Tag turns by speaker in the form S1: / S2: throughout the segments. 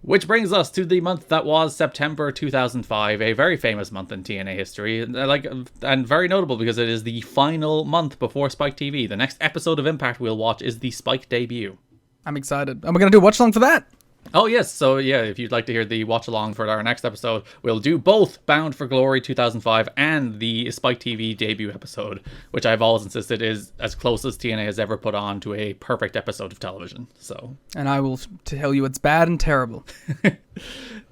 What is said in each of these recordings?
S1: Which brings us to the month that was September 2005, a very famous month in TNA history, and very notable because it is the final month before Spike TV. The next episode of Impact we'll watch is the Spike debut.
S2: I'm excited. And we're going to do a watch along for that.
S1: Oh, yes. So, yeah, if you'd like to hear the watch-along for our next episode, we'll do both Bound for Glory 2005 and the Spike TV debut episode, which I've always insisted is as close as TNA has ever put on to a perfect episode of television.
S2: And I will tell you it's bad and terrible.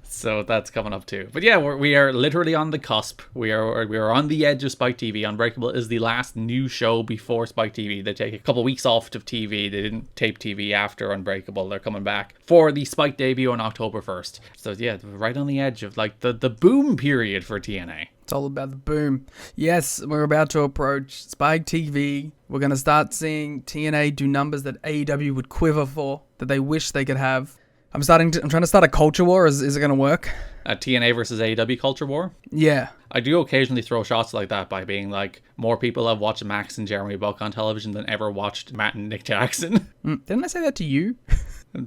S1: So that's coming up too. But yeah, we are literally on the cusp. We are on the edge of Spike TV. Unbreakable is the last new show before Spike TV. They take a couple weeks off of TV. They didn't tape TV after Unbreakable. They're coming back for the Spike debut on October 1st. So yeah, right on the edge of like the boom period for TNA.
S2: It's all about the boom. Yes, we're about to approach Spike TV. We're going to start seeing TNA do numbers that AEW would quiver for, that they wish they could have. I'm trying to start a culture war. Is it going to work?
S1: A TNA versus AEW culture war?
S2: Yeah.
S1: I do occasionally throw shots like that by being like, more people have watched Max and Jeremy Buck on television than ever watched Matt and Nick Jackson.
S2: Didn't I say that to you?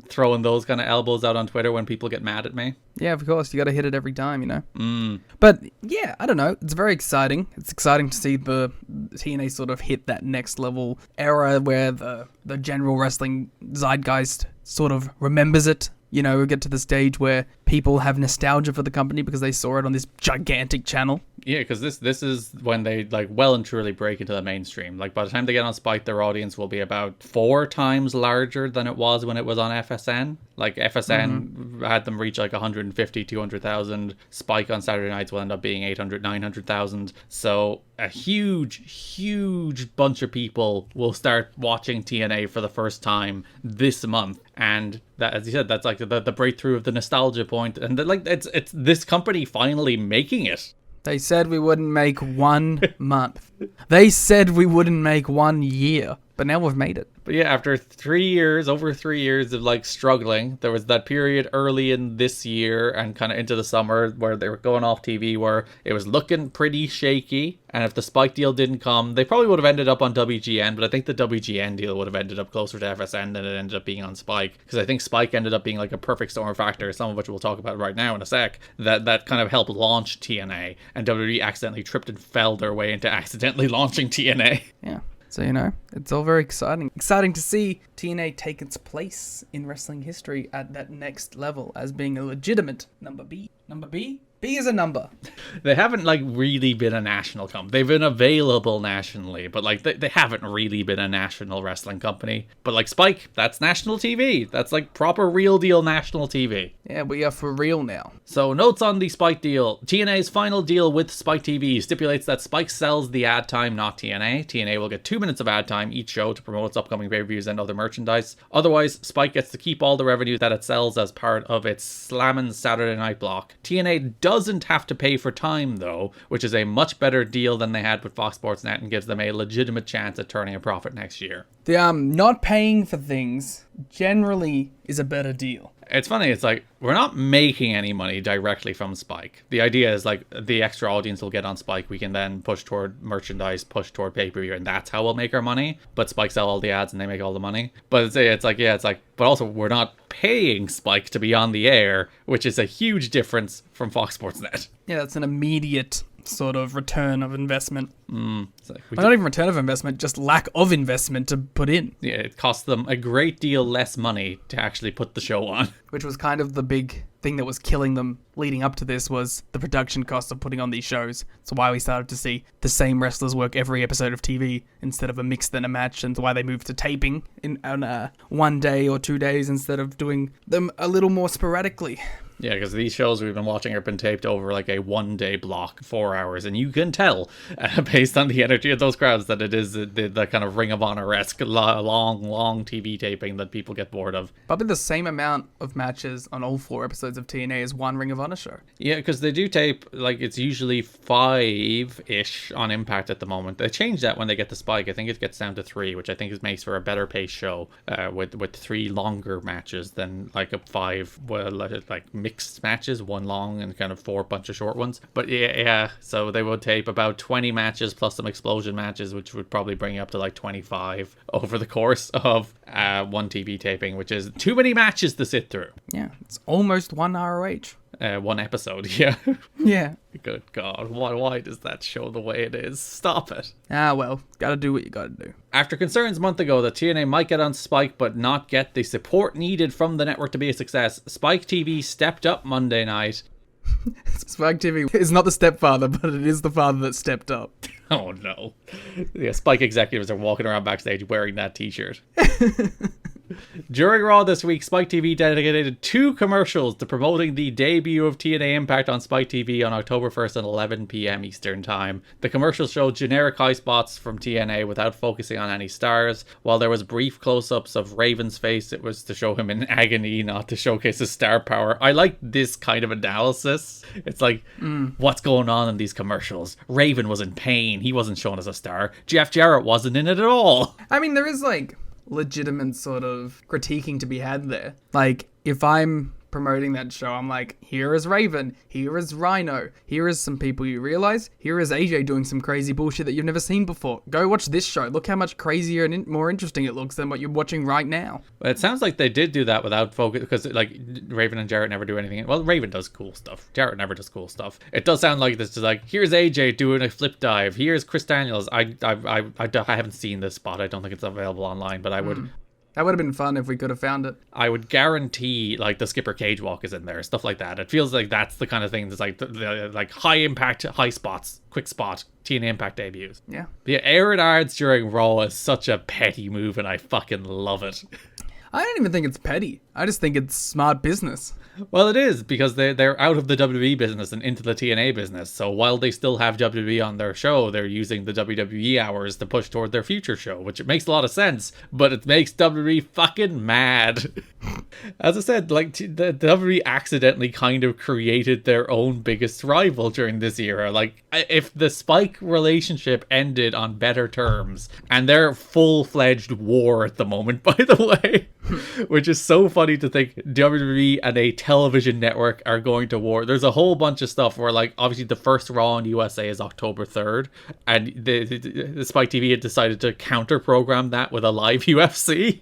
S1: Throwing those kind of elbows out on Twitter when people get mad at me.
S2: Yeah, of course. You got to hit it every time, you know? But yeah, I don't know. It's very exciting. It's exciting to see the TNA sort of hit that next level era where the general wrestling zeitgeist sort of remembers it. You know, we get to the stage where people have nostalgia for the company because they saw it on this gigantic channel.
S1: Yeah, because this is when they like well and truly break into the mainstream. Like by the time they get on Spike, their audience will be about 4 times larger than it was when it was on FSN. Like FSN had them reach like 150, 200,000. Spike on Saturday nights will end up being 800, 900,000. So a huge bunch of people will start watching TNA for the first time this month. And that, as you said, that's like the breakthrough of the nostalgia point. And it's this company finally making it.
S2: They said we wouldn't make 1 month. They said we wouldn't make 1 year. But now we've made it.
S1: But yeah, after over 3 years of like struggling, there was that period early in this year and kind of into the summer where they were going off TV where it was looking pretty shaky. And if the Spike deal didn't come, they probably would have ended up on WGN. But I think the WGN deal would have ended up closer to FSN than it ended up being on Spike. Because I think Spike ended up being like a perfect storm factor, some of which we'll talk about right now in a sec, that kind of helped launch TNA. And WWE accidentally tripped and fell their way into accidentally launching TNA.
S2: Yeah. So, you know, it's all very exciting. Exciting to see TNA take its place in wrestling history at that next level as being a legitimate number B. Number B? B is a number.
S1: They haven't like really been a national company. They've been available nationally, but like they haven't really been a national wrestling company. But like Spike, that's national TV. That's like proper real deal national TV.
S2: Yeah, we are for real now.
S1: So notes on the Spike deal. TNA's final deal with Spike TV stipulates that Spike sells the ad time, not TNA. TNA will get 2 minutes of ad time each show to promote its upcoming pay-per-views and other merchandise. Otherwise, Spike gets to keep all the revenue that it sells as part of its Slammin' Saturday Night block. TNA doesn't have to pay for time, though, which is a much better deal than they had with Fox Sports Net and gives them a legitimate chance at turning a profit next year.
S2: The not paying for things generally is a better deal.
S1: It's funny, it's like, we're not making any money directly from Spike. The idea is like, the extra audience we'll get on Spike, we can then push toward merchandise, push toward pay-per-view, and that's how we'll make our money. But Spike sell all the ads and they make all the money. But it's like, but also we're not paying Spike to be on the air, which is a huge difference from Fox Sports Net.
S2: Yeah, that's an immediate sort of return of investment.
S1: Like
S2: not even return of investment, just lack of investment to put in.
S1: Yeah, it cost them a great deal less money to actually put the show on.
S2: Which was kind of the big thing that was killing them leading up to this, was the production cost of putting on these shows. So why we started to see the same wrestlers work every episode of TV instead of a mix then a match, and why they moved to taping on 1 day or 2 days instead of doing them a little more sporadically.
S1: Yeah, because these shows we've been watching have been taped over like a 1 day block, 4 hours, and you can tell based on the energy of those crowds that it is the kind of Ring of Honor-esque long TV taping that people get bored of.
S2: Probably the same amount of matches on all 4 episodes of TNA as one Ring of Honor show.
S1: Yeah, because they do tape, like, it's usually 5-ish on Impact at the moment. They change that when they get to Spike. I think it gets down to 3, which I think makes for a better paced show with 3 longer matches than like a 5, well, like mixed matches, one long and kind of 4 bunch of short ones. But yeah, so they would tape about 20 matches plus some explosion matches, which would probably bring you up to like 25 over the course of one TV taping, which is too many matches to sit through.
S2: Yeah, it's almost one ROH.
S1: One episode, yeah.
S2: Yeah.
S1: Good God, why does that show the way it is? Stop it.
S2: Ah, well, gotta do what you gotta do.
S1: After concerns a month ago that TNA might get on Spike but not get the support needed from the network to be a success, Spike TV stepped up Monday night.
S2: Spike TV is not the stepfather, but it is the father that stepped up.
S1: Oh no. Yeah, Spike executives are walking around backstage wearing that t-shirt. During Raw this week, Spike TV dedicated 2 commercials to promoting the debut of TNA Impact on Spike TV on October 1st at 11 p.m. Eastern Time. The commercials showed generic high spots from TNA without focusing on any stars. While there was brief close-ups of Raven's face, it was to show him in agony, not to showcase his star power. I like this kind of analysis. It's like, what's going on in these commercials? Raven was in pain. He wasn't shown as a star. Jeff Jarrett wasn't in it at all.
S2: I mean, there is like legitimate sort of critiquing to be had there. Like, if I'm promoting that show, I'm like, here is Raven, here is Rhino, here is some people you realize, here is AJ doing some crazy bullshit that you've never seen before. Go watch this show. Look how much crazier and more interesting it looks than what you're watching right now.
S1: It sounds like they did do that without focus, because like Raven and Jarrett never do anything. Well, Raven does cool stuff. Jarrett never does cool stuff. It does sound like this is like, here's AJ doing a flip dive. Here's Chris Daniels. I haven't seen this spot. I don't think it's available online, but I would.
S2: That would have been fun if we could have found it.
S1: I would guarantee, like, the Skipper Cage Walk is in there, stuff like that. It feels like that's the kind of thing that's like, like high impact, high spots, quick spot, TNA Impact debuts.
S2: Yeah.
S1: But yeah, airing ads during Raw is such a petty move, and I fucking love it.
S2: I don't even think it's petty. I just think it's smart business.
S1: Well, it is, because they're out of the WWE business and into the TNA business. So while they still have WWE on their show, they're using the WWE hours to push toward their future show, which it makes a lot of sense, but it makes WWE fucking mad. As I said, like, the WWE accidentally kind of created their own biggest rival during this era. Like, if the Spike relationship ended on better terms, and they're full-fledged war at the moment, by the way, which is so funny to think WWE and a television network are going to war. There's a whole bunch of stuff where, like, obviously the first Raw in USA is October 3rd, and the Spike TV had decided to counter-program that with a live UFC.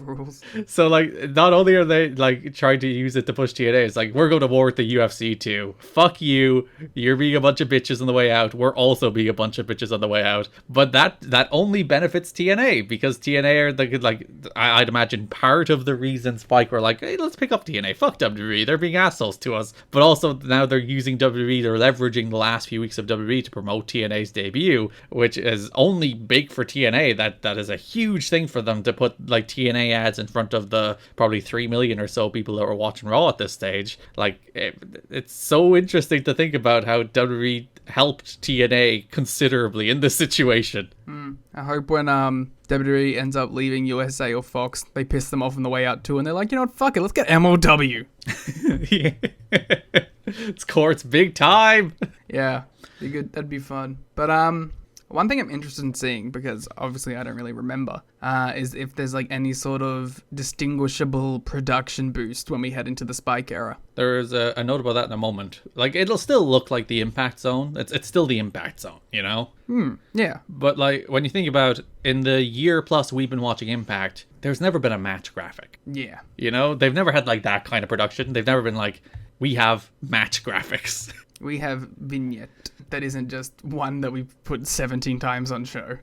S2: Rules.
S1: So, like, not only are they, like, trying to use it to push TNA, it's like, we're going to war with the UFC too. Fuck you. You're being a bunch of bitches on the way out. We're also being a bunch of bitches on the way out. But that only benefits TNA, because TNA are, the, like, I'd imagine part of the reason Spike were like, hey, let's pick up TNA. Fuck WWE. They're being assholes to us. But also, now they're using WWE. They're leveraging the last few weeks of WWE to promote TNA's debut, which is only big for TNA. That is a huge thing for them to put, like, TNA ads in front of the probably 3 million or so people that were watching Raw at this stage. Like, it's so interesting to think about how WWE helped TNA considerably in this situation.
S2: I hope when WWE ends up leaving USA or Fox, they piss them off on the way out too, and they're like, you know what, fuck it, let's get MLW.
S1: It's Court's big time.
S2: Yeah, be good. That'd be fun. But one thing I'm interested in seeing, because obviously I don't really remember, is if there's like any sort of distinguishable production boost when we head into the Spike era.
S1: There's a note about that in a moment. Like, it'll still look like the Impact Zone. It's still the Impact Zone, you know?
S2: Yeah.
S1: But, like, when you think about, in the year plus we've been watching Impact, there's never been a match graphic.
S2: Yeah.
S1: You know? They've never had, like, that kind of production. They've never been like, we have match graphics.
S2: We have vignette that isn't just one that we've put 17 times on show.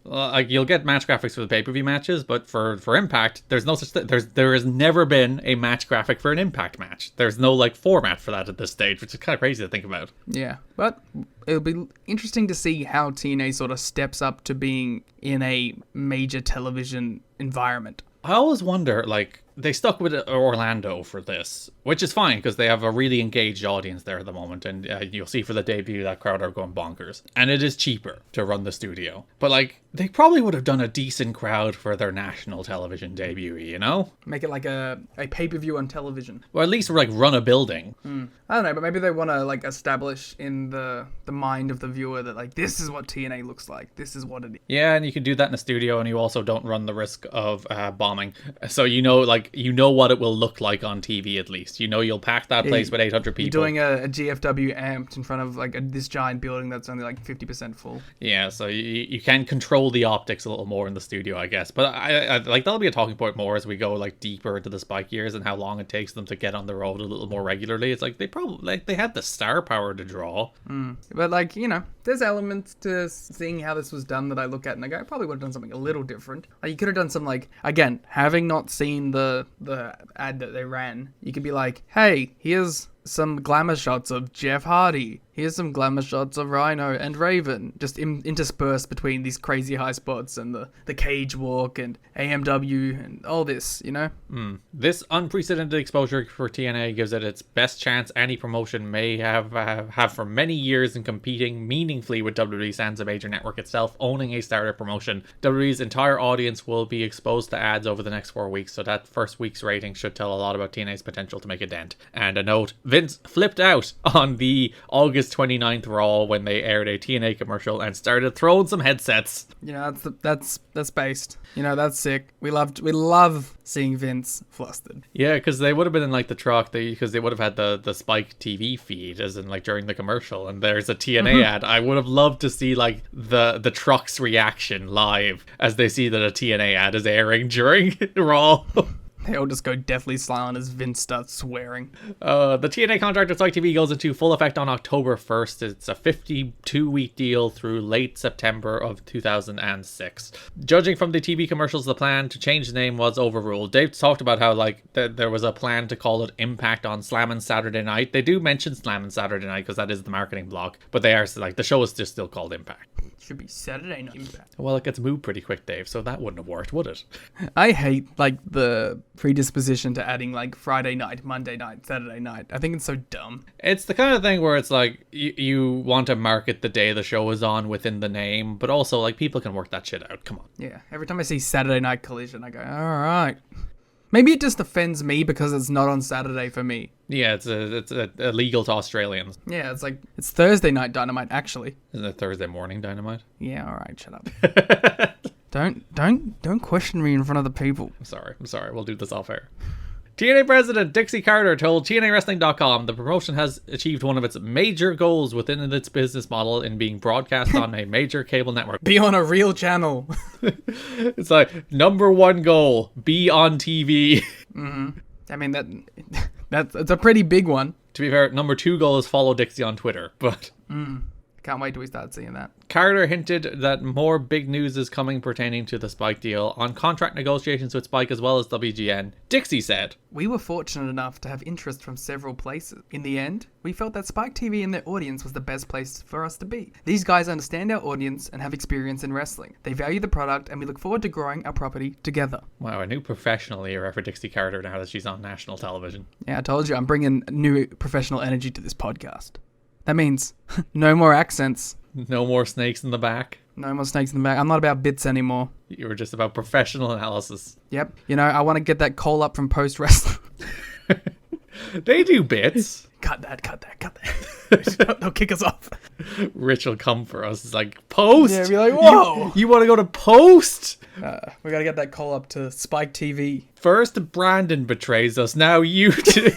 S1: Like, you'll get match graphics for the pay-per-view matches, but for Impact, there's no such thing. There has never been a match graphic for an Impact match. There's no, like, format for that at this stage, which is kind of crazy to think about.
S2: Yeah, but it'll be interesting to see how TNA sort of steps up to being in a major television environment.
S1: I always wonder, like, they stuck with Orlando for this, which is fine because they have a really engaged audience there at the moment, and you'll see for the debut that crowd are going bonkers. And it is cheaper to run the studio. But, like, they probably would have done a decent crowd for their national television debut, you know?
S2: Make it like a pay-per-view on television.
S1: Or at least like run a building.
S2: I don't know, but maybe they want to like establish in the mind of the viewer that like this is what TNA looks like. This is what it is.
S1: Yeah, and you can do that in a studio, and you also don't run the risk of bombing. So you know what it will look like on TV at least. You know you'll pack that place with 800 people.
S2: You're doing a GFW amped in front of like this giant building that's only like 50% full.
S1: Yeah, so you can control the optics a little more in the studio, I guess. But I like that'll be a talking point more as we go like deeper into the Spike years and how long it takes them to get on the road a little more regularly. It's like they had the star power to draw.
S2: But like, you know, there's elements to seeing how this was done that I look at and I go, I probably would have done something a little different. Like you could have done some like, again, having not seen the ad that they ran, you could be like, hey, here's some glamour shots of Jeff Hardy. Here's some glamour shots of Rhino and Raven, just interspersed between these crazy high spots and the cage walk and AMW and all this, you know?
S1: This unprecedented exposure for TNA gives it its best chance any promotion may have for many years in competing meaningfully with WWE sans a major network itself owning a starter promotion. WWE's entire audience will be exposed to ads over the next 4 weeks, so that first week's rating should tell a lot about TNA's potential to make a dent. And a note, Vince flipped out on the August 29th Raw when they aired a TNA commercial and started throwing some headsets.
S2: You know, that's based. You know, that's sick. We love seeing Vince flustered.
S1: Yeah, because they would have been in like the truck, because they would have had the Spike TV feed, as in like during the commercial, and there's a TNA ad. I would have loved to see like the truck's reaction live as they see that a TNA ad is airing during Raw.
S2: They all just go deathly silent as Vince starts swearing.
S1: The TNA contract with Spike TV goes into full effect on October 1st. It's a 52-week deal through late September of 2006. Judging from the TV commercials, the plan to change the name was overruled. Dave talked about how like there was a plan to call it Impact on Slammin' Saturday Night. They do mention Slammin' Saturday Night because that is the marketing block, but they are like the show is just still called Impact.
S2: Should be Saturday Night Impact.
S1: Well, it gets moved pretty quick, Dave, so that wouldn't have worked, would it?
S2: I hate like the predisposition to adding like Friday night, Monday night, Saturday night. I think it's so dumb.
S1: It's the kind of thing where it's like you want to market the day the show is on within the name, but also like people can work that shit out. Come on.
S2: Yeah, every time I see Saturday Night Collision, I go, all right. Maybe it just offends me because it's not on Saturday for me.
S1: Yeah, it's illegal to Australians.
S2: Yeah, it's like it's Thursday Night Dynamite actually.
S1: Isn't it Thursday morning Dynamite?
S2: Yeah, all right, shut up. Don't question me in front of the people.
S1: I'm sorry. We'll do this off air. TNA president Dixie Carter told TNAWrestling.com the promotion has achieved one of its major goals within its business model in being broadcast on a major cable network.
S2: Be on a real channel.
S1: It's like, number one goal, be on TV.
S2: I mean, that's a pretty big one.
S1: To be fair, number two goal is follow Dixie on Twitter, but...
S2: Can't wait till we start seeing that.
S1: Carter hinted that more big news is coming pertaining to the Spike deal on contract negotiations with Spike as well as WGN. Dixie said,
S2: "We were fortunate enough to have interest from several places. In the end, we felt that Spike TV and their audience was the best place for us to be. These guys understand our audience and have experience in wrestling. They value the product and we look forward to growing our property together."
S1: Wow, a new professional era for Dixie Carter now that she's on national television.
S2: Yeah, I told you, I'm bringing new professional energy to this podcast. That means no more accents.
S1: No more snakes in the back.
S2: No more snakes in the back. I'm not about bits anymore.
S1: You were just about professional analysis.
S2: Yep. You know, I want to get that call up from Post Wrestling.
S1: They do bits.
S2: Cut that. They'll kick us off.
S1: Rich will come for us. It's like, Post?
S2: Yeah, be like, whoa.
S1: You want to go to Post?
S2: We got to get that call up to Spike TV.
S1: First Brandon betrays us, now you do.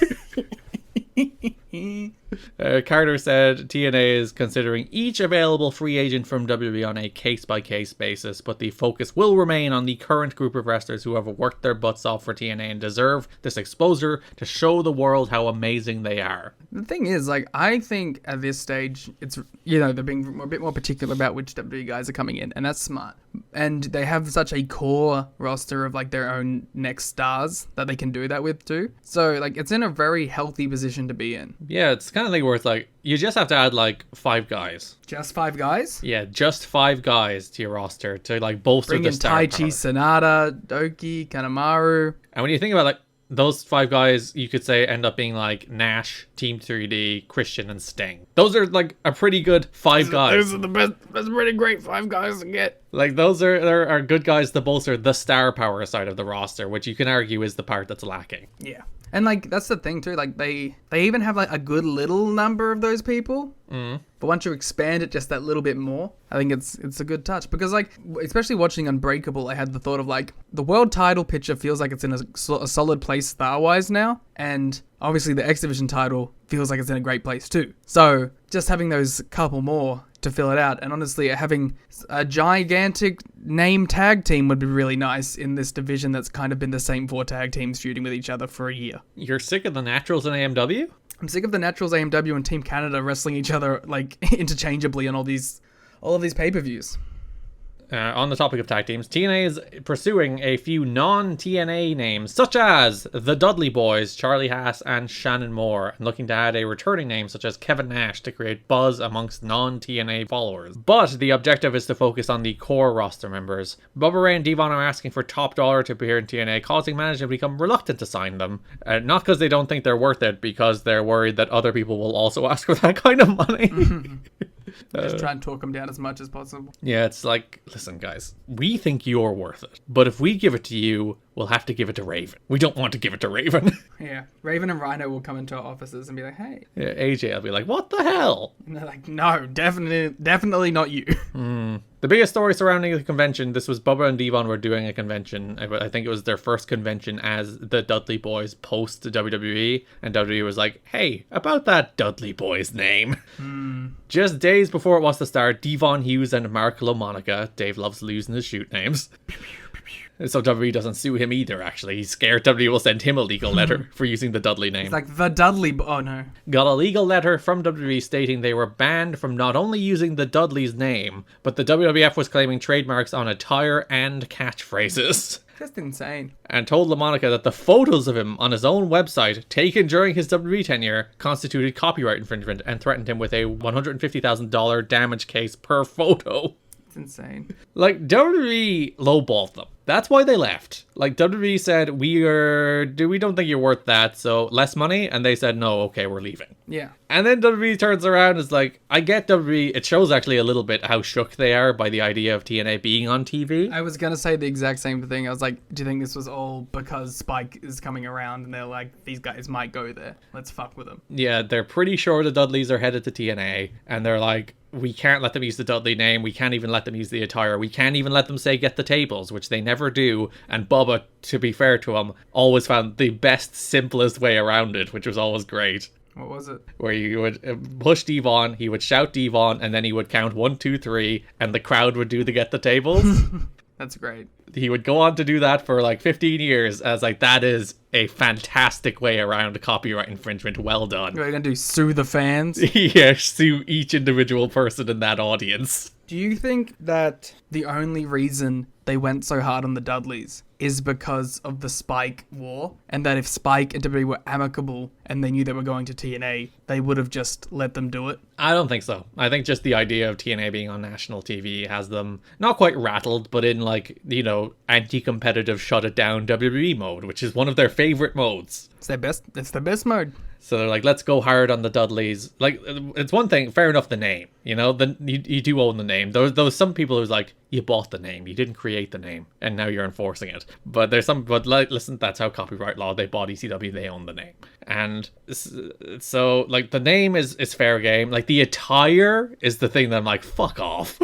S1: Carter said TNA is considering each available free agent from WWE on a case-by-case basis, but the focus will remain on the current group of wrestlers who have worked their butts off for TNA and deserve this exposure to show the world how amazing they are.
S2: The thing is, like, I think at this stage, it's, you know, they're being a bit more particular about which WWE guys are coming in, and that's smart. And they have such a core roster of, like, their own next stars that they can do that with, too. So, like, it's in a very healthy position to be in.
S1: Yeah, it's kind of thing where it's like, you just have to add, like, 5 guys.
S2: Just 5 guys?
S1: Yeah, just 5 guys to your roster to, like, bolster
S2: Bring
S1: the
S2: in
S1: star
S2: Taichi,
S1: power.
S2: Sonata, Doki, Kanemaru.
S1: And when you think about, like, those 5 guys, you could say, end up being like Nash, Team 3D, Christian, and Sting. Those are like a pretty good 5 guys.
S2: Those are the best. That's pretty great 5 guys to get.
S1: Like, those are good guys to bolster the star power side of the roster, which you can argue is the part that's lacking.
S2: Yeah. And, like, that's the thing, too. Like, they even have, like, a good little number of those people. Mm. But once you expand it just that little bit more, I think it's a good touch. Because, like, especially watching Unbreakable, I had the thought of, like, the world title picture feels like it's in a solid place star-wise now. And obviously the X Division title feels like it's in a great place, too. So, just having those couple more to fill it out, and honestly having a gigantic name tag team would be really nice in this division that's kind of been the same 4 tag teams feuding with each other for a year.
S1: You're sick of the Naturals in AMW?
S2: I'm sick of the Naturals, AMW, and Team Canada wrestling each other like interchangeably on all of these pay-per-views.
S1: On the topic of tag teams, TNA is pursuing a few non-TNA names, such as the Dudley Boys, Charlie Haas, and Shannon Moore, and looking to add a returning name such as Kevin Nash to create buzz amongst non-TNA followers. But the objective is to focus on the core roster members. Bubba Ray and Devon are asking for top dollar to appear in TNA, causing management to become reluctant to sign them. Not because they don't think they're worth it, because they're worried that other people will also ask for that kind of money.
S2: Just try and talk them down as much as possible.
S1: Yeah, it's like, listen, guys, we think you're worth it, but if we give it to you, we'll have to give it to Raven. We don't want to give it to Raven.
S2: Yeah, Raven and Rhino will come into our offices and be like, hey.
S1: Yeah, AJ will be like, what the hell?
S2: And they're like, no, definitely not you.
S1: The biggest story surrounding the convention, this was Bubba and Devon were doing a convention. I think it was their first convention as the Dudley Boys post WWE, and WWE was like, hey, about that Dudley Boys name. Just days before it was to start, Devon Hughes and Mark LaMonica, Dave loves losing his shoot names, so WWE doesn't sue him either, actually. He's scared WWE will send him a legal letter for using the Dudley name.
S2: It's like the Dudley... Oh, no.
S1: Got a legal letter from WWE stating they were banned from not only using the Dudleys name, but the WWF was claiming trademarks on attire and catchphrases.
S2: Just insane.
S1: And told LaMonica that the photos of him on his own website, taken during his WWE tenure, constituted copyright infringement and threatened him with a $150,000 damage case per photo.
S2: It's insane.
S1: Like, WWE lowballed them. That's why they left. Like, WWE said, we don't think you're worth that, so less money? And they said, no, okay, we're leaving.
S2: Yeah.
S1: And then WWE turns around and is like, I get WWE. It shows actually a little bit how shook they are by the idea of TNA being on TV.
S2: I was going to say the exact same thing. I was like, do you think this was all because Spike is coming around and they're like, these guys might go there. Let's fuck with them.
S1: Yeah, they're pretty sure the Dudleys are headed to TNA. And they're like, we can't let them use the Dudley name. We can't even let them use the attire. We can't even let them say get the tables, which they never do. And Bubba, to be fair to him, always found the best, simplest way around it, which was always great.
S2: What was it?
S1: Where you would push Devon, he would shout Devon, and then he would count 1, 2, 3, and the crowd would do the get the tables.
S2: That's great.
S1: He would go on to do that for like 15 years. I was like, that is a fantastic way around copyright infringement. Well done.
S2: What are you going to do? Sue the fans?
S1: Yeah, sue each individual person in that audience.
S2: Do you think that the only reason they went so hard on the Dudleys is because of the Spike war? And that if Spike and WWE were amicable and they knew they were going to TNA, they would have just let them do it?
S1: I don't think so. I think just the idea of TNA being on national TV has them not quite rattled, but in like, you know, anti-competitive shut it down WWE mode, which is one of their favorite modes.
S2: It's their best mode.
S1: So they're like, let's go hard on the Dudleys. Like, it's one thing, fair enough, the name, you know, you do own the name. There was some people who's like, you bought the name, you didn't create the name, and now you're enforcing it. But like, listen, that's how copyright law, they bought ECW, they own the name. And so, like, the name is fair game. Like, the attire is the thing that I'm like, fuck off.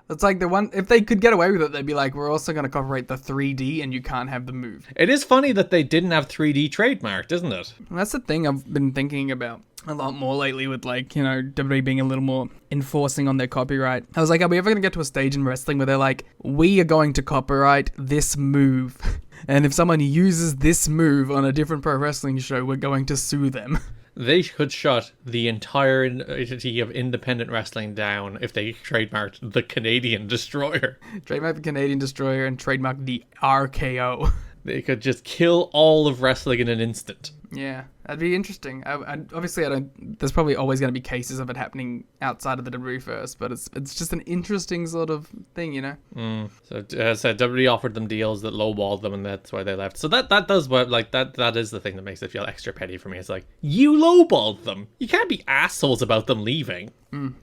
S2: It's like the one, if they could get away with it, they'd be like, we're also going to copyright the 3D and you can't have the move.
S1: It is funny that they didn't have 3D trademarked, isn't it?
S2: And that's the thing I've been thinking about a lot more lately with, like, you know, WWE being a little more enforcing on their copyright. I was like, are we ever going to get to a stage in wrestling where they're like, we are going to copyright this move. And if someone uses this move on a different pro wrestling show, we're going to sue them.
S1: They could shut the entirety of independent wrestling down if they trademarked the Canadian Destroyer.
S2: Trademark the Canadian Destroyer and trademark the RKO.
S1: They could just kill all of wrestling in an instant.
S2: Yeah, that'd be interesting. Obviously, I don't. There's probably always going to be cases of it happening outside of the WWE first, but it's just an interesting sort of thing, you know.
S1: So as I said, WWE offered them deals that lowballed them, and that's why they left. So that does what like that is the thing that makes it feel extra petty for me. It's like, you lowballed them. You can't be assholes about them leaving.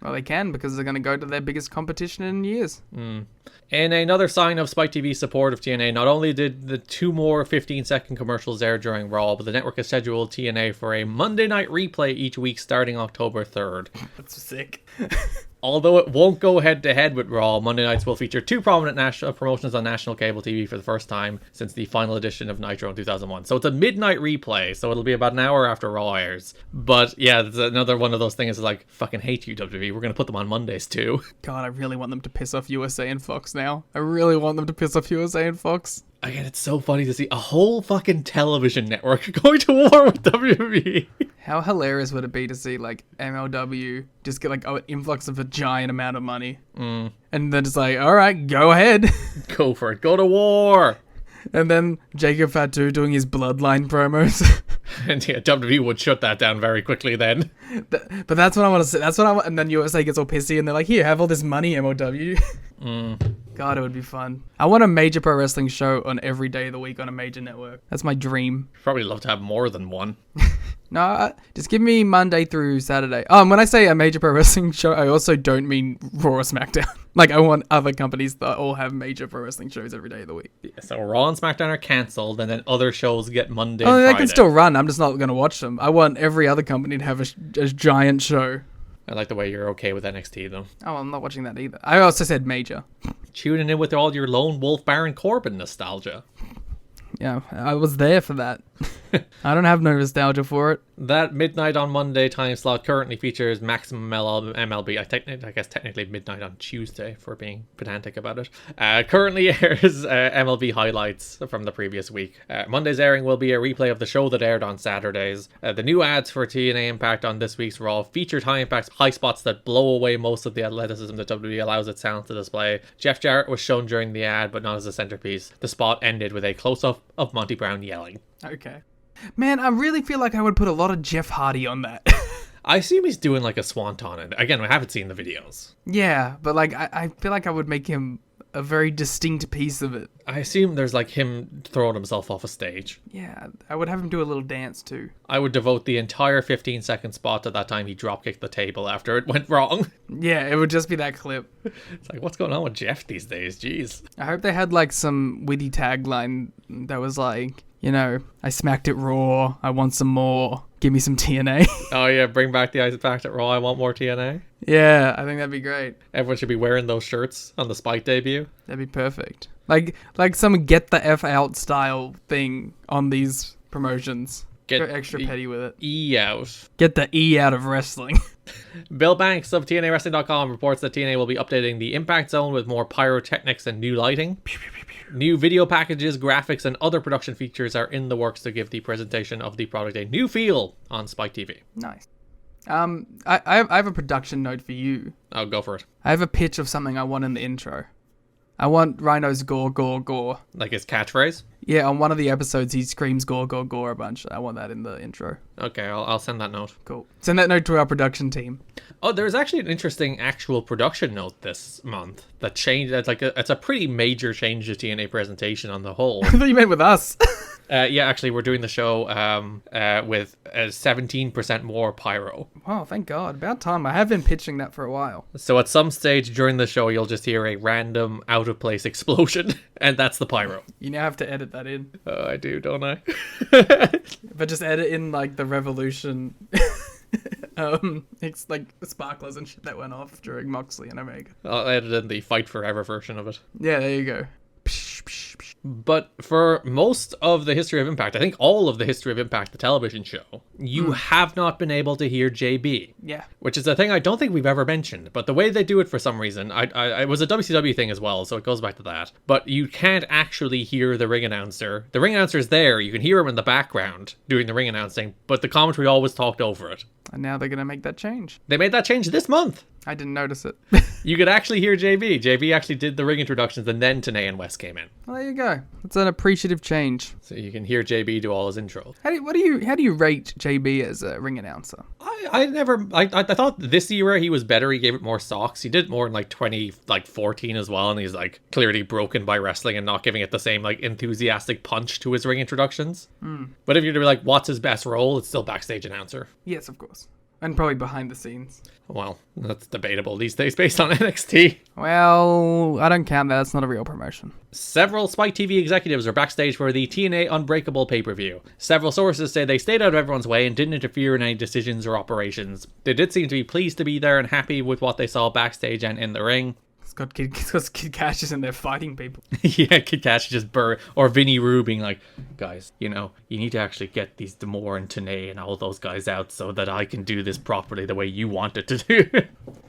S2: Well, they can, because they're going to go to their biggest competition in years.
S1: In another sign of Spike TV's support of TNA, not only did the 2 more 15-second commercials air during Raw, but the network has scheduled TNA for a Monday night replay each week starting October 3rd.
S2: That's sick.
S1: Although it won't go head-to-head with Raw, Monday nights will feature 2 prominent national promotions on national cable TV for the first time since the final edition of Nitro in 2001. So it's a midnight replay, so it'll be about an hour after Raw airs. But yeah, it's another one of those things is like, fucking hate you, WWE. We're going to put them on Mondays too.
S2: God, I really want them to piss off USA and Fox now. I really want them to piss off USA and Fox.
S1: Again, it's so funny to see a whole fucking television network going to war with WWE.
S2: How hilarious would it be to see, like, MLW just get, like, an influx of a giant amount of money. And then it's like, all right, go ahead.
S1: Go for it. Go to war.
S2: And then Jacob Fatu doing his Bloodline promos.
S1: And yeah, WWE would shut that down very quickly then.
S2: But that's what I want to see. That's what I want. And then USA gets all pissy and they're like, here, have all this money, MLW. God, it would be fun. I want a major pro wrestling show on every day of the week on a major network. That's my dream.
S1: Probably love to have more than one.
S2: No, just give me Monday through Saturday. Oh, and when I say a major pro wrestling show, I also don't mean Raw or SmackDown. Like, I want other companies that all have major pro wrestling shows every day of the week.
S1: Yeah, so Raw and SmackDown are cancelled, and then other shows get Monday
S2: and
S1: Friday.
S2: They can still run. I'm just not going to watch them. I want every other company to have a giant show.
S1: I like the way you're okay with NXT, though.
S2: Oh, I'm not watching that either. I also said major.
S1: Tuning in with all your Lone Wolf Baron Corbin nostalgia.
S2: Yeah, I was there for that. I don't have no nostalgia for it.
S1: That midnight on Monday time slot currently features Maximum MLB. I guess technically midnight on Tuesday, for being pedantic about it. Currently airs MLB highlights from the previous week. Monday's airing will be a replay of the show that aired on Saturdays. The new ads for TNA Impact on this week's Raw featured high impact high spots that blow away most of the athleticism that WWE allows its talent to display. Jeff Jarrett was shown during the ad, but not as a centerpiece. The spot ended with a close-up of Monty Brown yelling.
S2: Okay. Man, I really feel like I would put a lot of Jeff Hardy on that.
S1: I assume he's doing like a swanton. And again, I haven't seen the videos.
S2: Yeah, but like I feel like I would make him a very distinct piece of it.
S1: I assume there's like him throwing himself off a stage.
S2: Yeah, I would have him do a little dance too.
S1: I would devote the entire 15-second spot to that time he dropkicked the table after it went wrong.
S2: Yeah, it would just be that clip.
S1: It's like, what's going on with Jeff these days? Jeez.
S2: I hope they had like some witty tagline that was like, you know, I smacked it raw, I want some more, give me some TNA.
S1: Oh yeah, bring back the Impact at Raw, I want more TNA.
S2: Yeah, I think that'd be great.
S1: Everyone should be wearing those shirts on the Spike debut.
S2: That'd be perfect. Like some get the F out style thing on these promotions. Go extra petty with it.
S1: E out.
S2: Get the E out of wrestling.
S1: Bill Banks of TNAWrestling.com reports that TNA will be updating the Impact Zone with more pyrotechnics and new lighting. New video packages, graphics, and other production features are in the works to give the presentation of the product a new feel on Spike TV.
S2: Nice. I have a production note for you.
S1: Oh, go for it.
S2: I have a pitch of something I want in the intro. I want Rhino's gore, gore, gore.
S1: Like his catchphrase?
S2: Yeah, on one of the episodes, he screams gore, gore, gore a bunch. I want that in the intro.
S1: Okay, I'll send that note.
S2: Cool. Send that note to our production team.
S1: Oh, there's actually an interesting actual production note this month that changed. It's a pretty major change to TNA presentation on the whole.
S2: I thought you meant with us.
S1: Yeah, actually, we're doing the show with 17% more pyro.
S2: Oh, thank God. About time. I have been pitching that for a while.
S1: So at some stage during the show, you'll just hear a random out-of-place explosion, and that's the pyro.
S2: You now have to edit that in.
S1: Oh, I do, don't I?
S2: But just edit in, like, the Revolution... it's like sparklers and shit that went off during Moxley and Omega.
S1: I'll edit in the Fight Forever version of it.
S2: Yeah, there you go.
S1: But for most of the history of Impact, I think all of the history of Impact, the television show, you have not been able to hear JB.
S2: Yeah.
S1: Which is a thing I don't think we've ever mentioned. But the way they do it for some reason, it was a WCW thing as well, so it goes back to that. But you can't actually hear the ring announcer. The ring announcer's there, you can hear him in the background doing the ring announcing, but the commentary always talked over it.
S2: And now they're going to make that change.
S1: They made that change this month.
S2: I didn't notice it.
S1: You could actually hear JB. JB actually did the ring introductions, and then TNA and West came in.
S2: Well, there you go. It's an appreciative change.
S1: So you can hear JB do all his intros.
S2: How do you rate JB as a ring announcer?
S1: I thought this era he was better. He gave it more socks. He did more in like 2014 as well, and he's like clearly broken by wrestling and not giving it the same like enthusiastic punch to his ring introductions. But if you're to be like, what's his best role? It's still backstage announcer.
S2: Yes, of course. And probably behind the scenes.
S1: Well, that's debatable these days based on NXT.
S2: Well, I don't count that. It's not a real promotion.
S1: Several Spike TV executives are backstage for the TNA Unbreakable pay-per-view. Several sources say they stayed out of everyone's way and didn't interfere in any decisions or operations. They did seem to be pleased to be there and happy with what they saw backstage and in the ring.
S2: It's got Kid Cash and they're fighting people.
S1: Yeah, Kid Cash just or Vinny Rue being like, guys, you need to actually get these D'Amore and TNA and all those guys out so that I can do this properly the way you want it to do.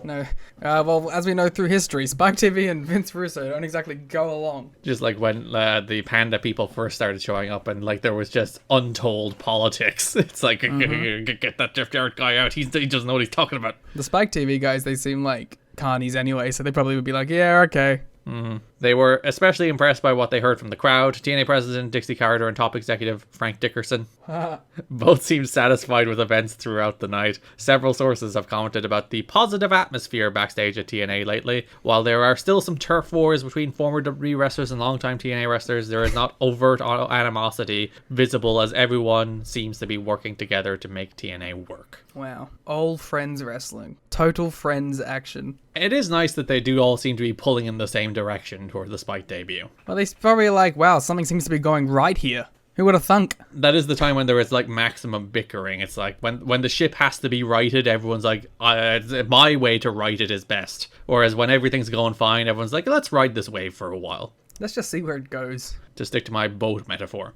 S2: No. Well, as we know through history, Spike TV and Vince Russo don't exactly go along.
S1: Just like when the Panda people first started showing up and like there was just untold politics. It's like, get that Jeff Jarrett guy out. He doesn't know what he's talking about.
S2: The Spike TV guys, they seem like carnies anyway, so they probably would be like, yeah, okay.
S1: They were especially impressed by what they heard from the crowd. TNA president Dixie Carter and top executive Frank Dickerson both seemed satisfied with events throughout the night. Several sources have commented about the positive atmosphere backstage at TNA lately. While there are still some turf wars between former WWE wrestlers and longtime TNA wrestlers, there is not overt animosity visible as everyone seems to be working together to make TNA work.
S2: Wow. Old friends wrestling. Total friends action.
S1: It is nice that they do all seem to be pulling in the same direction toward the Spike debut.
S2: Well, they probably like, wow, something seems to be going right here. Who would have thunk?
S1: That is the time when there is like maximum bickering. It's like when the ship has to be righted, everyone's like, my way to right it is best. Whereas when everything's going fine, everyone's like, let's ride this wave for a while.
S2: Let's just see where it goes.
S1: To stick to my boat metaphor.